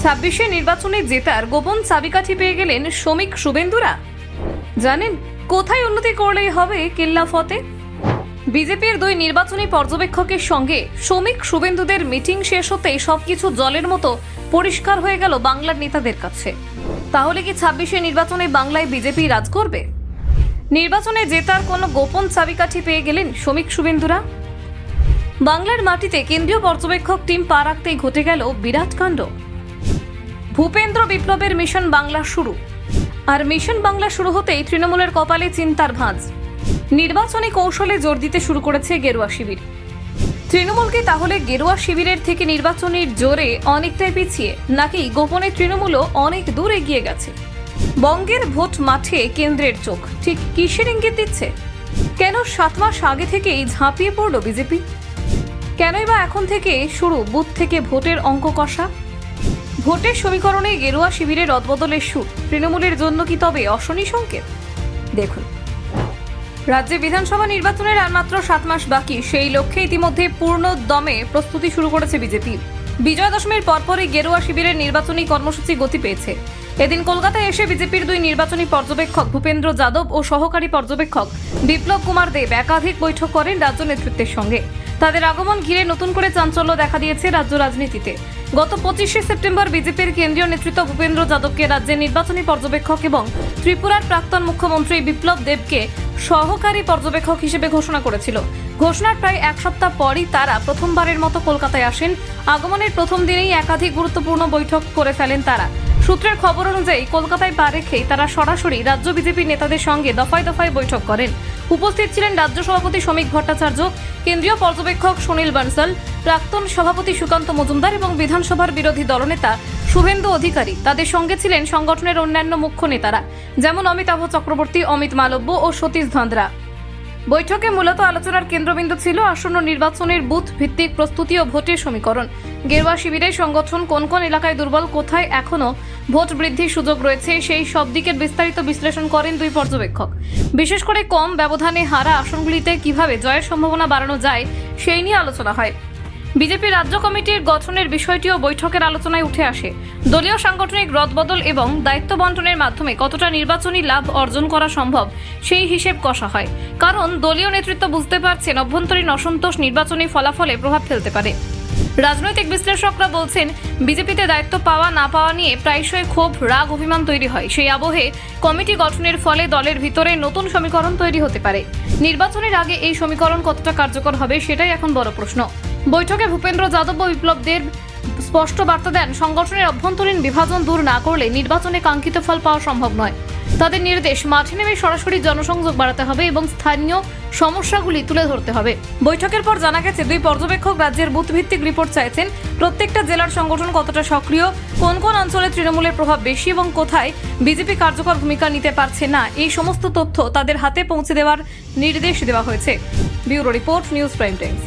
26 নির্বাচনে জেতার গোপন চাবিকাঠি পেয়ে গেলেন শমিক শুভেন্দুরা। জানেন কোথায় উন্নতি করলেই হবে কেল্লা ফতে? বিজেপির দুই নির্বাচনী পর্যবেক্ষকের সঙ্গে শমিক শুভেন্দুদের মিটিং শেষ হতেই সবকিছু জলের মতো পরিষ্কার হয়ে গেল বাংলার নেতাদের কাছে। তাহলে কি 26 নির্বাচনে বাংলায় বিজেপি রাজ করবে? নির্বাচনে জেতার কোনো গোপন চাবিকাঠি পেয়ে গেলেন শমিক শুভেন্দুরা। বাংলার মাটিতে কেন্দ্রীয় পর্যবেক্ষক টিম পা রাখতেই ঘটে গেল বিরাট কাণ্ড। ভূপেন্দ্র বিপ্লবের মিশন বাংলা শুরু। আর মিশন বাংলা শুরু হতেই তৃণমূলের কপালে চিন্তার ভাঁজ। নির্বাচনী কৌশলে জোর দিতে শুরু করেছে গেরুয়া শিবির। তৃণমূলকে তাহলে গেরুয়া শিবিরের থেকে নির্বাচনের জোরে অনেকটাই পিছিয়ে, নাকি গোপনে তৃণমূলও অনেক দূর এগিয়ে গেছে? বঙ্গের ভোট মাঠে কেন্দ্রের চোখ ঠিক কিসের ইঙ্গিত দিচ্ছে? কেন 7 মাস আগে থেকেই ঝাঁপিয়ে পড়ল বিজেপি? কেনই বা এখন থেকে শুরু বুথ থেকে ভোটের অঙ্ক কষা? ভোটের সমীকরণে গেরুয়া শিবিরের রদবদলের সুর তৃণমূলের জন্য কি তবে অশনি সংকেত? দেখুন, রাজ্যে বিধানসভা নির্বাচনের আর মাত্র 7 মাস বাকি। সেই লক্ষ্যে ইতিমধ্যে পূর্ণ দমে প্রস্তুতি শুরু করেছে বিজেপি। বিজয়া দশমীর পরপরই গেরুয়া শিবিরের নির্বাচনী কর্মসূচি গতি পেয়েছে। এদিন কলকাতায় এসে বিজেপির দুই নির্বাচনী পর্যবেক্ষক ভূপেন্দ্র যাদব ও সহকারী পর্যবেক্ষক বিপ্লব কুমার দেব একাধিক বৈঠক করেন রাজ্য নেতৃত্বের সঙ্গে। তাদের আগমন ঘিরে নতুন করে চাঞ্চল্য দেখা দিয়েছে রাজ্য রাজনীতিতে। গত 25 সেপ্টেম্বর বিজেপির কেন্দ্রীয় নেতৃত্ব ভূপেন্দ্র যাদবকে রাজ্যের নির্বাচনী পর্যবেক্ষক এবং ত্রিপুরার প্রাক্তন মুখ্যমন্ত্রী বিপ্লব দেবকে সহকারী পর্যবেক্ষক হিসেবে ঘোষণা করেছিল। ঘোষণার প্রায় 1 সপ্তাহ পরই তারা প্রথমবারের মতো কলকাতায় আসেন। আগমনের প্রথম দিনেই একাধিক গুরুত্বপূর্ণ বৈঠক করে ফেলেন তারা। সূত্রের খবর অনুযায়ী কলকাতায় পা রেখেই তারা সরাসরি রাজ্য বিজেপির নেতাদের সঙ্গে দফায় দফায় বৈঠক করেন। উপস্থিত ছিলেন রাজ্য সভাপতি শমিক ভট্টাচার্য, কেন্দ্রীয় পর্যবেক্ষক সুনীল বানসাল, প্রাক্তন সভাপতি সুকান্ত মজুমদার এবং বিধানসভার বিরোধী দলনেতা সুভেন্দু অধিকারী। তাদের সঙ্গে ছিলেন সংগঠনের অন্যান্য মুখ্য নেতারা, যেমন অমিতাভ চক্রবর্তী, অমিত মালব্য ও সতীশ ধান্দ্রা। বৈঠকে মূলত আলোচনার কেন্দ্রবিন্দু ছিল আসন্ন নির্বাচনের বুথ ভিত্তিক প্রস্তুতি ও ভোটের সমীকরণ। গেরুয়া শিবিরের সংগঠন কোন কোন এলাকায় দুর্বল, কোথায় এখনো ভোট বৃদ্ধির সুযোগ রয়েছে, সেই সব দিকের বিস্তারিত বিশ্লেষণ করেন দুই পর্যবেক্ষক। বিশেষ করে কম ব্যবধানে হারা আসনগুলিতে কিভাবে জয়ের সম্ভাবনা বাড়ানো যায় সেই নিয়ে আলোচনা হয়। বিজেপি রাজ্য কমিটির গঠনের বিষয়টিও বৈঠকের আলোচনায় উঠে আসে। দলীয় সাংগঠনিক রদবদল এবং দায়িত্ব বন্টনের মাধ্যমে কতটা নির্বাচনী লাভ অর্জন করা সম্ভব সেই হিসেব কষা হয়। কারণ দলীয় নেতৃত্ব বুঝতে পারছেন অভ্যন্তরীণ অসন্তোষ নির্বাচনী ফলাফলে প্রভাব ফেলতে পারে। রাজনৈতিক বিশ্লেষকরা বলছেন, বিজেপিতে দায়িত্ব পাওয়া না পাওয়া নিয়ে প্রায়শই ক্ষোভ, রাগ, অভিমান তৈরি হয়। সেই আবহে কমিটি গঠনের ফলে দলের ভিতরে নতুন সমীকরণ তৈরি হতে পারে। নির্বাচনের আগে এই সমীকরণ কতটা কার্যকর হবে সেটাই এখন বড় প্রশ্ন। বৈঠকে ভূপেন্দ্র যাদব ও বিপ্লব দেব স্পষ্ট বার্তা দেন, সংগঠনের অভ্যন্তরীণ বিভাজন দূর না করলে নির্বাচনে কাঙ্ক্ষিত ফল পাওয়া সম্ভব নয়। তাদের নির্দেশ, মাঠে নেমে সরাসরি জনসংযোগ বাড়াতে হবে এবং স্থানীয় সমস্যাগুলি তুলে ধরতে হবে। বৈঠকের পর জানা গেছে, দুই পর্যবেক্ষক রাজ্যের বুথ ভিত্তিক রিপোর্ট চাইছেন। প্রত্যেকটা জেলার সংগঠন কতটা সক্রিয়, কোন কোন অঞ্চলে তৃণমূলের প্রভাব বেশি এবং কোথায় বিজেপি কার্যকর ভূমিকা নিতে পারছে না, এই সমস্ত তথ্য তাদের হাতে পৌঁছে দেওয়ার নির্দেশ দেওয়া হয়েছে। Bureau report, news prime Times.